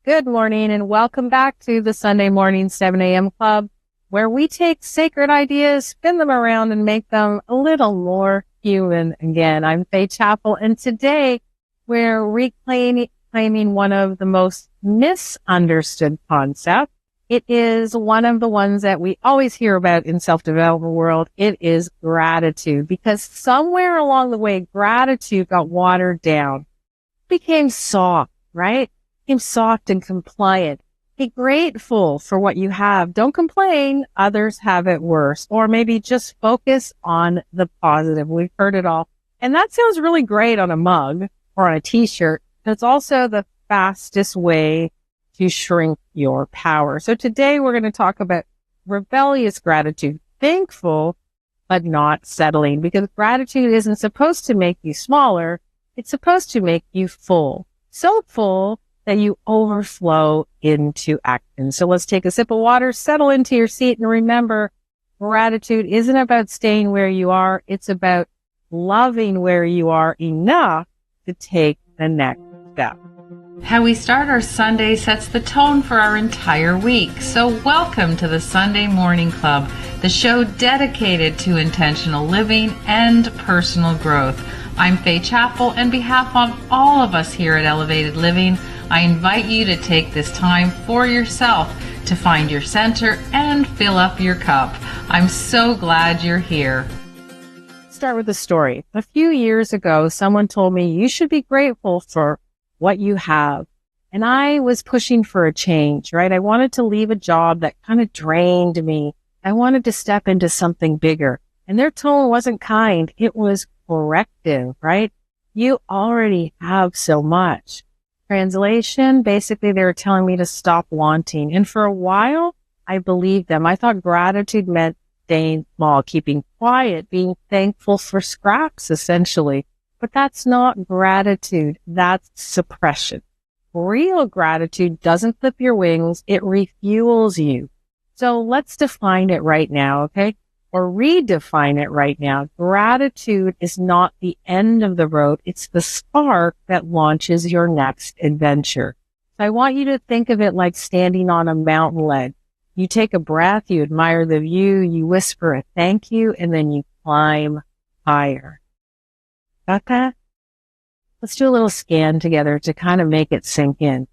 Good morning and welcome back to the Sunday morning 7 a.m. Club, where we take sacred ideas, spin them around and make them a little more human again. I'm Faye Chappell, and today we're reclaiming one of the most misunderstood concepts. It is one of the ones that we always hear about in self-development world. It is gratitude, because somewhere along the way, gratitude got watered down, became soft, right? Became soft and compliant. Be grateful for what you have. Don't complain. Others have it worse. Or maybe just focus on the positive. We've heard it all. And that sounds really great on a mug or on a t-shirt. But it's also the fastest way to shrink your power. So today we're going to talk about rebellious gratitude. Thankful, but not settling. Because gratitude isn't supposed to make you smaller. It's supposed to make you full. So full that you overflow into action. So let's take a sip of water, settle into your seat, and remember, gratitude isn't about staying where you are. It's about loving where you are enough to take the next step. How we start our Sunday sets the tone for our entire week. So welcome to the Sunday Morning Club, the show dedicated to intentional living and personal growth. I'm Faye Chappell, and on behalf of all of us here at Elevated Living, I invite you to take this time for yourself to find your center and fill up your cup. I'm so glad you're here. Start with a story. A few years ago, someone told me you should be grateful for what you have. And I was pushing for a change, right? I wanted to leave a job that kind of drained me. I wanted to step into something bigger. And their tone wasn't kind. It was corrective, right? You already have so much. Translation, basically they were telling me to stop wanting. And for a while, I believed them. I thought gratitude meant staying small, keeping quiet, being thankful for scraps, essentially. But that's not gratitude. That's suppression. Real gratitude doesn't clip your wings. It refuels you. So let's define it right now, okay? Or redefine it right now. Gratitude is not the end of the road. It's the spark that launches your next adventure. So I want you to think of it like standing on a mountain ledge. You take a breath, you admire the view, you whisper a thank you, and then you climb higher. Got that? Let's do a little scan together to kind of make it sink in.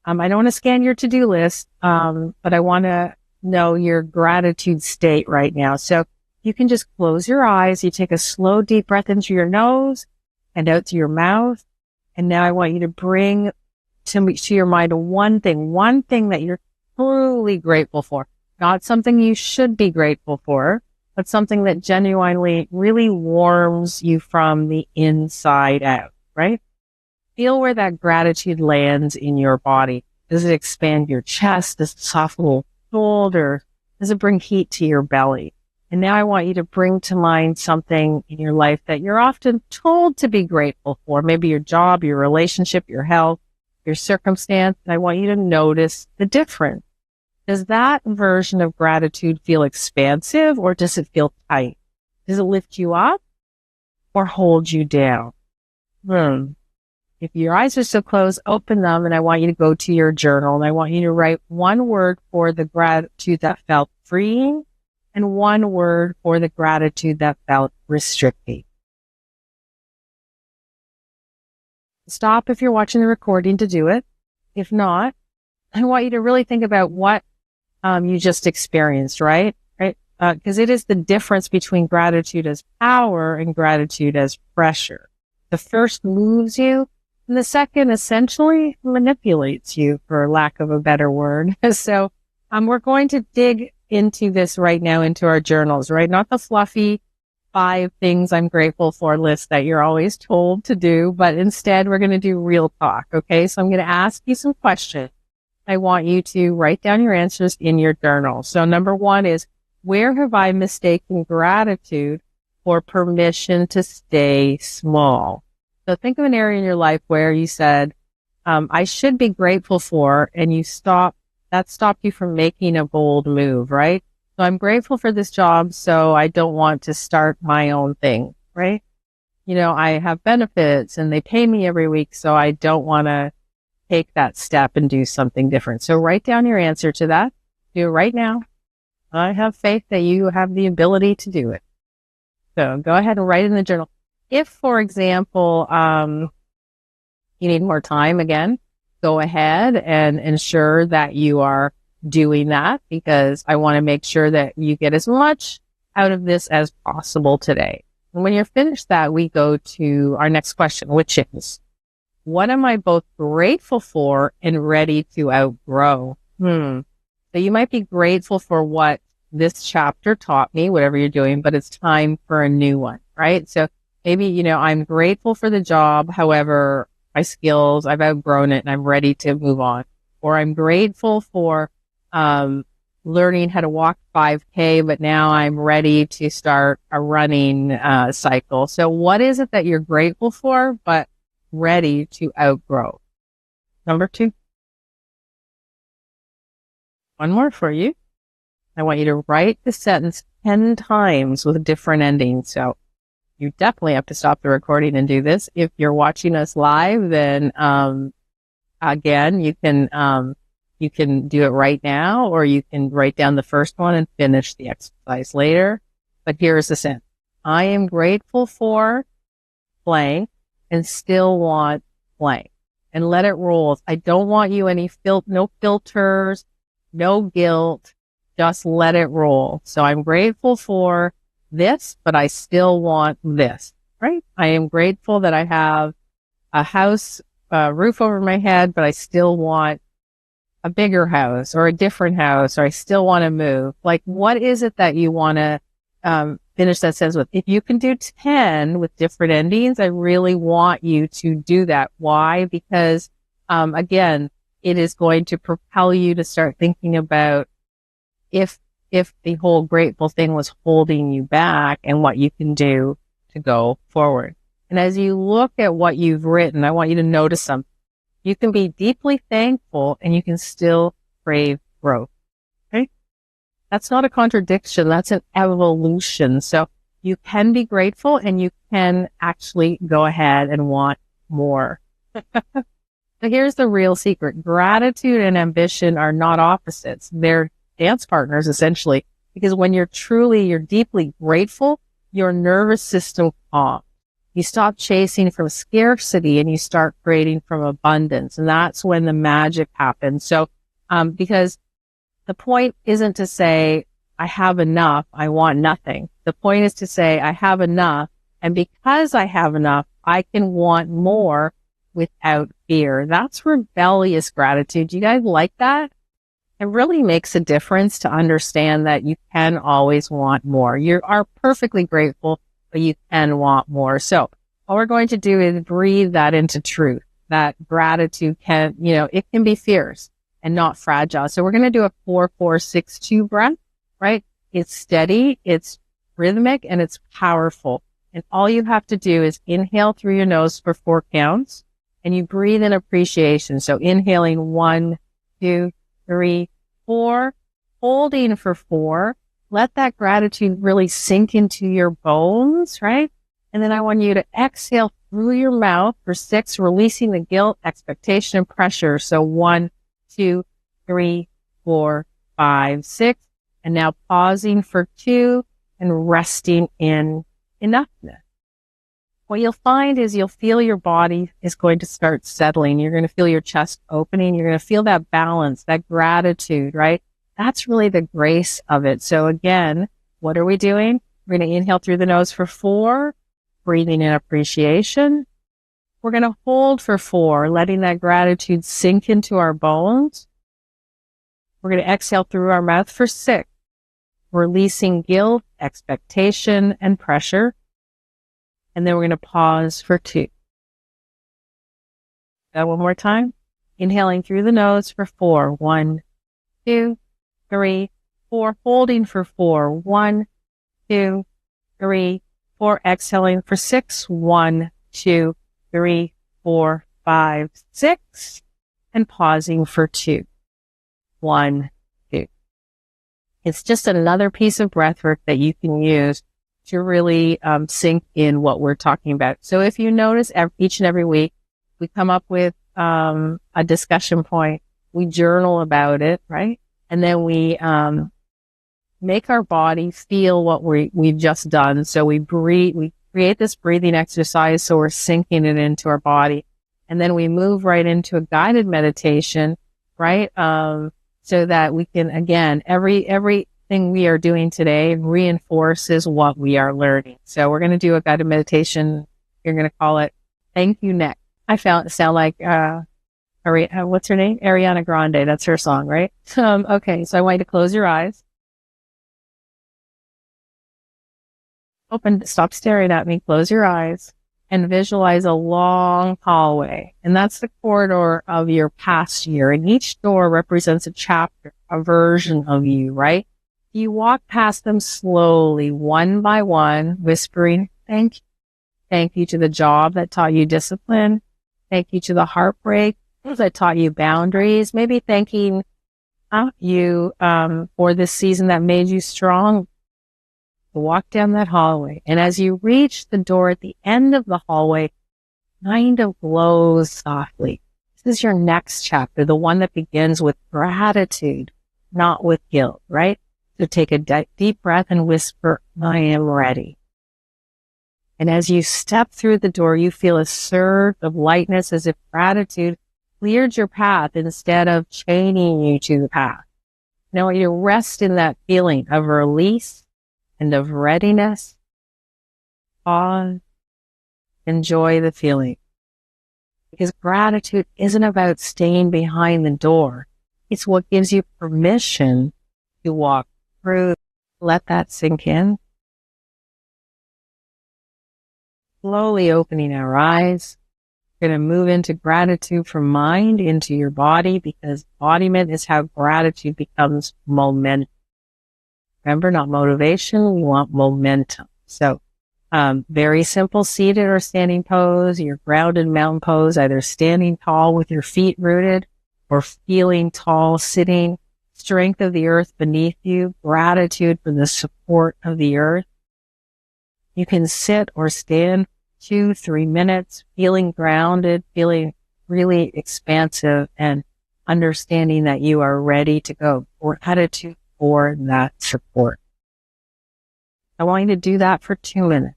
I don't want to scan your to-do list, but I want to know your gratitude state right now. So you can just close your eyes. You take a slow, deep breath into your nose and out through your mouth. And now I want you to bring to your mind one thing that you're truly grateful for. Not something you should be grateful for, but something that genuinely really warms you from the inside out, right? Feel where that gratitude lands in your body. Does it expand your chest? Does it soften your shoulder? Does it bring heat to your belly? And now I want you to bring to mind something in your life that you're often told to be grateful for. Maybe your job, your relationship, your health, your circumstance. And I want you to notice the difference. Does that version of gratitude feel expansive, or does it feel tight? Does it lift you up or hold you down? If your eyes are still closed, open them, and I want you to go to your journal, and I want you to write one word for the gratitude that felt freeing and one word for the gratitude that felt restricting. Stop if you're watching the recording to do it. If not, I want you to really think about what you just experienced, right? Because it is the difference between gratitude as power and gratitude as pressure. The first moves you, and the second essentially manipulates you, for lack of a better word. So we're going to dig into this right now, into our journals, right? Not the fluffy 5 things I'm grateful for list that you're always told to do, but instead we're going to do real talk, okay? So I'm going to ask you some questions. I want you to write down your answers in your journal. So number 1 is, where have I mistaken gratitude for permission to stay small? So think of an area in your life where you said, I should be grateful for, and that stopped you from making a bold move, right? So I'm grateful for this job, so I don't want to start my own thing, right? I have benefits and they pay me every week, so I don't want to take that step and do something different. So write down your answer to that. Do it right now. I have faith that you have the ability to do it. So go ahead and write in the journal. If, for example, you need more time again, go ahead and ensure that you are doing that, because I want to make sure that you get as much out of this as possible today. And when you're finished that, we go to our next question, which is, what am I both grateful for and ready to outgrow? So you might be grateful for what this chapter taught me, whatever you're doing, but it's time for a new one, right? So maybe, I'm grateful for the job. However, my skills, I've outgrown it and I'm ready to move on. Or I'm grateful for learning how to walk 5K, but now I'm ready to start a running cycle. So what is it that you're grateful for, but ready to outgrow? Number 2. One more for you. I want you to write the sentence 10 times with different endings. So you definitely have to stop the recording and do this. If you're watching us live, then again, you can do it right now, or you can write down the first one and finish the exercise later. But here's the sentence. I am grateful for blank and still want blank. And let it roll. I don't want you no filters, no guilt. Just let it roll. So I'm grateful for this, but I still want this, right? I am grateful that I have a house, roof over my head, but I still want a bigger house or a different house, or I still want to move. Like, what is it that you want to finish that sentence with? If you can do 10 with different endings, I really want you to do that. Why? Because, again, it is going to propel you to start thinking about if the whole grateful thing was holding you back and what you can do to go forward. And as you look at what you've written, I want you to notice something. You can be deeply thankful and you can still crave growth. Okay? That's not a contradiction. That's an evolution. So you can be grateful and you can actually go ahead and want more. So here's the real secret. Gratitude and ambition are not opposites. They're dance partners, essentially, because when you're deeply grateful, your nervous system calms. You stop chasing from scarcity and you start creating from abundance. And that's when the magic happens. So, because the point isn't to say, I have enough, I want nothing. The point is to say, I have enough. And because I have enough, I can want more without fear. That's rebellious gratitude. Do you guys like that? It really makes a difference to understand that you can always want more. You are perfectly grateful, but you can want more. So what we're going to do is breathe that into truth, that gratitude can, it can be fierce and not fragile. So we're going to do a 4-4-6-2 breath, right? It's steady, it's rhythmic, and it's powerful. And all you have to do is inhale through your nose for 4 counts, and you breathe in appreciation. So inhaling 1, 2, 3, 4, holding for 4. Let that gratitude really sink into your bones, right? And then I want you to exhale through your mouth for 6, releasing the guilt, expectation, and pressure. So 1, 2, 3, 4, 5, 6. And now pausing for 2 and resting in enoughness. What you'll find is you'll feel your body is going to start settling. You're going to feel your chest opening. You're going to feel that balance, that gratitude, right? That's really the grace of it. So again, what are we doing? We're going to inhale through the nose for 4, breathing in appreciation. We're going to hold for 4, letting that gratitude sink into our bones. We're going to exhale through our mouth for 6, releasing guilt, expectation, and pressure. And then we're going to pause for 2. One more time. Inhaling through the nose for 4. 1, 2, 3, 4. Holding for 4. 1, 2, 3, 4. Exhaling for 6. 1, 2, 3, 4, 5, 6. And pausing for 2. 1, 2. It's just another piece of breathwork that you can use to really sink in what we're talking about. So if you notice each and every week, we come up with a discussion point. We journal about it, right? And then we make our body feel what we've just done. So we breathe, we create this breathing exercise, so we're sinking it into our body. And then we move right into a guided meditation, right? So that we can, again, everything we are doing today reinforces what we are learning. So we're going to do a guided meditation. You're going to call it Thank You Next. I found it sound like, what's her name? Ariana Grande. That's her song, right? Okay. So I want you to close your eyes. Stop staring at me. Close your eyes and visualize a long hallway. And that's the corridor of your past year. And each door represents a chapter, a version of you, right? You walk past them slowly, one by one, whispering, thank you. Thank you to the job that taught you discipline. Thank you to the heartbreak that taught you boundaries. Maybe thanking you for this season that made you strong. Walk down that hallway. And as you reach the door at the end of the hallway, kind of glows softly. This is your next chapter, the one that begins with gratitude, not with guilt, right? So take a deep breath and whisper, I am ready. And as you step through the door, you feel a surge of lightness as if gratitude cleared your path instead of chaining you to the path. Now you rest in that feeling of release and of readiness. Pause. Enjoy the feeling. Because gratitude isn't about staying behind the door. It's what gives you permission to walk through. Let that sink in. Slowly opening our eyes. We're going to move into gratitude from mind into your body, because embodiment is how gratitude becomes momentum. Remember, not motivation. We want momentum. So, very simple seated or standing pose, your grounded mountain pose, either standing tall with your feet rooted or feeling tall sitting, strength of the earth beneath you, gratitude for the support of the earth. You can sit or stand 2-3 minutes, feeling grounded, feeling really expansive, and understanding that you are ready to go. Gratitude for that support. I want you to do that for 2 minutes.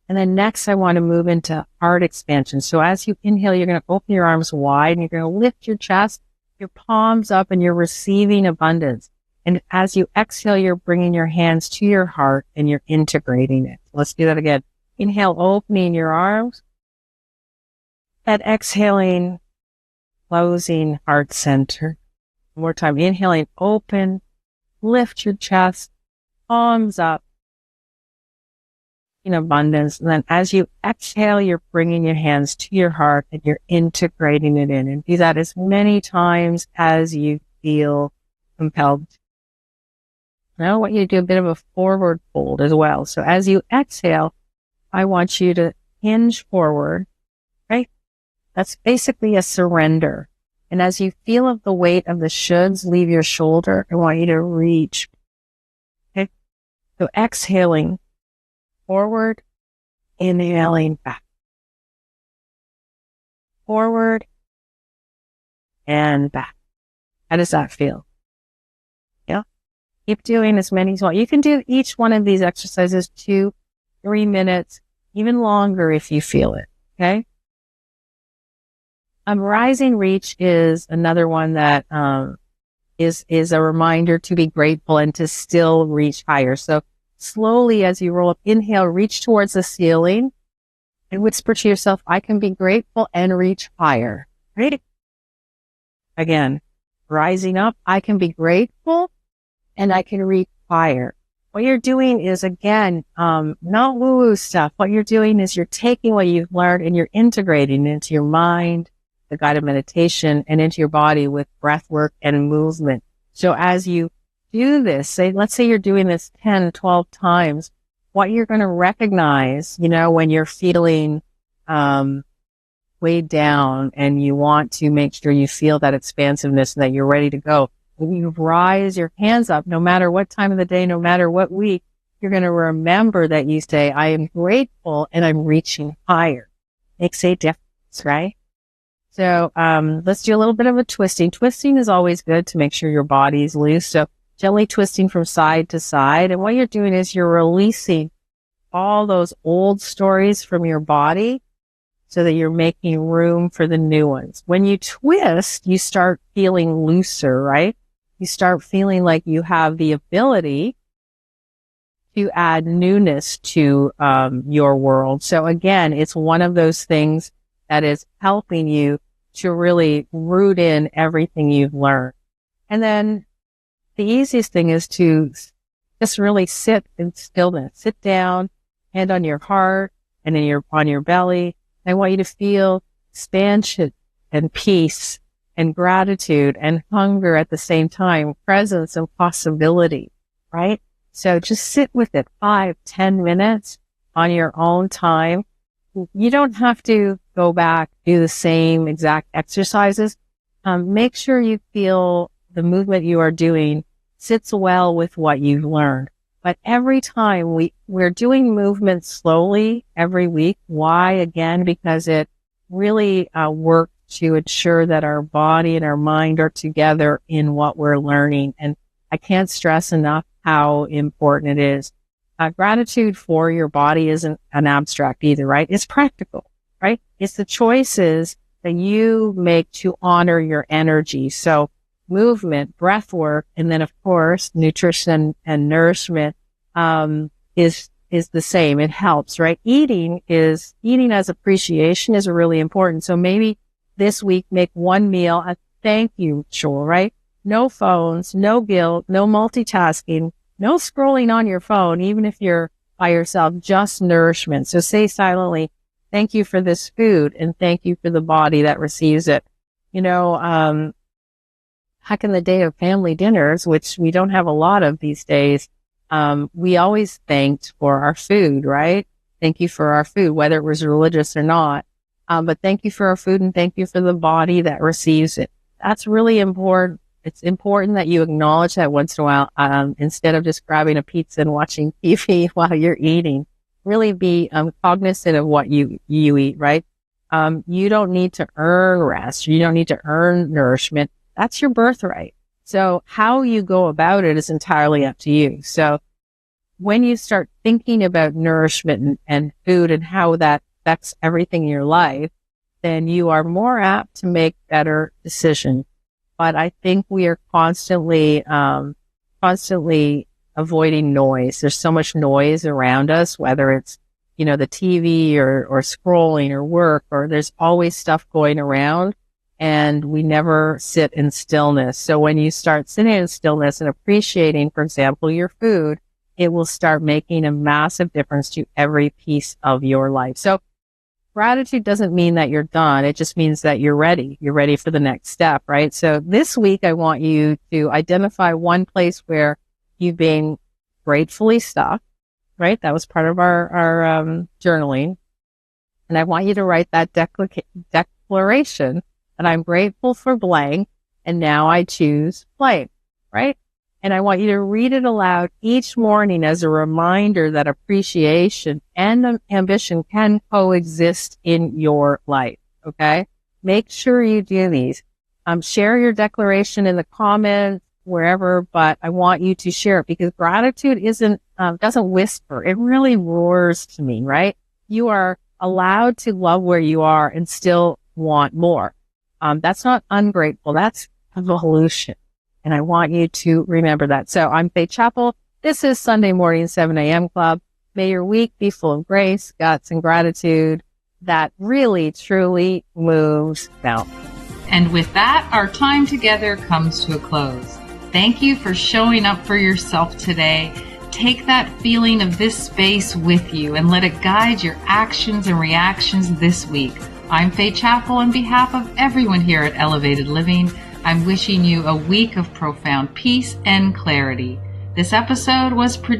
And then next, I want to move into heart expansion. So as you inhale, you're going to open your arms wide and you're going to lift your chest, your palms up, and you're receiving abundance. And as you exhale, you're bringing your hands to your heart and you're integrating it. Let's do that again. Inhale, opening your arms. And exhaling, closing heart center. One more time. Inhaling, open, lift your chest, palms up in abundance. And then as you exhale, you're bringing your hands to your heart and you're integrating it in. And do that as many times as you feel compelled. Now I want you to do a bit of a forward fold as well. So as you exhale, I want you to hinge forward, right? That's basically a surrender. And as you feel of the weight of the shoulds leave your shoulder, I want you to reach. Okay. So exhaling forward, inhaling back. Forward and back. How does that feel? Yeah. Keep doing as many as you want. You can do each one of these exercises 2-3 minutes, even longer if you feel it. Okay. Rising reach is another one that is a reminder to be grateful and to still reach higher. So slowly as you roll up, inhale, reach towards the ceiling and whisper to yourself, I can be grateful and reach higher. Right? Again, rising up, I can be grateful and I can reach higher. What you're doing is, again, not woo-woo stuff. What you're doing is you're taking what you've learned and you're integrating it into your mind, the guided meditation, and into your body with breath work and movement. So as you do this, let's say you're doing this 10, 12 times, what you're going to recognize, when you're feeling weighed down and you want to make sure you feel that expansiveness and that you're ready to go. When you rise your hands up, no matter what time of the day, no matter what week, you're going to remember that you say, I am grateful and I'm reaching higher. makes a difference, right? So let's do a little bit of a twisting. Twisting is always good to make sure your body is loose. So gently twisting from side to side. And what you're doing is you're releasing all those old stories from your body so that you're making room for the new ones. When you twist, you start feeling looser, right? You start feeling like you have the ability to add newness to your world. So again, it's one of those things that is helping you to really root in everything you've learned. And then the easiest thing is to just really sit in stillness. Sit down, hand on your heart and on your belly. I want you to feel expansion and peace and gratitude and hunger at the same time, presence and possibility, right? So just sit with it 5-10 minutes on your own time. You don't have to go back, do the same exact exercises. Make sure you feel the movement you are doing sits well with what you've learned. But every time we're doing movement slowly every week. Why? Again, because it really works to ensure that our body and our mind are together in what we're learning. And I can't stress enough how important it is. Gratitude for your body isn't an abstract either, right? It's practical, right? It's the choices that you make to honor your energy. So movement, breath work, and then of course, nutrition and nourishment, is the same. It helps, right? Eating as appreciation is really important. So maybe this week, make one meal a thank you chore, right? No phones, no guilt, no multitasking, no scrolling on your phone, even if you're by yourself, just nourishment. So say silently, thank you for this food and thank you for the body that receives it. Back in the day of family dinners, which we don't have a lot of these days, we always thanked for our food, right? Thank you for our food, whether it was religious or not. But thank you for our food and thank you for the body that receives it. That's really important. It's important that you acknowledge that once in a while, instead of just grabbing a pizza and watching TV while you're eating. Really be cognizant of what you eat, right? You don't need to earn rest. You don't need to earn nourishment. That's your birthright. So how you go about it is entirely up to you. So when you start thinking about nourishment and food and how that affects everything in your life, then you are more apt to make better decisions. But I think we are constantly avoiding noise. There's so much noise around us, whether it's, the TV or scrolling or work, or there's always stuff going around and we never sit in stillness. So when you start sitting in stillness and appreciating, for example, your food, it will start making a massive difference to every piece of your life. So gratitude doesn't mean that you're done. It just means that you're ready. You're ready for the next step, right? So this week, I want you to identify one place where you've been gratefully stuck, right? That was part of our journaling. And I want you to write that declaration that I'm grateful for blank, and now I choose blank, right? And I want you to read it aloud each morning as a reminder that appreciation and ambition can coexist in your life, okay? Make sure you do these. Share your declaration in the comments, wherever, but I want you to share it because gratitude doesn't whisper. It really roars to me, right? You are allowed to love where you are and still want more. That's not ungrateful. That's evolution. And I want you to remember that. So I'm Faith Chappell. This is Sunday Morning 7 a.m. Club. May your week be full of grace, guts, and gratitude that really, truly moves mountains. And with that, our time together comes to a close. Thank you for showing up for yourself today. Take that feeling of this space with you and let it guide your actions and reactions this week. I'm Faith Chappell on behalf of everyone here at Elevated Living. I'm wishing you a week of profound peace and clarity. This episode was produced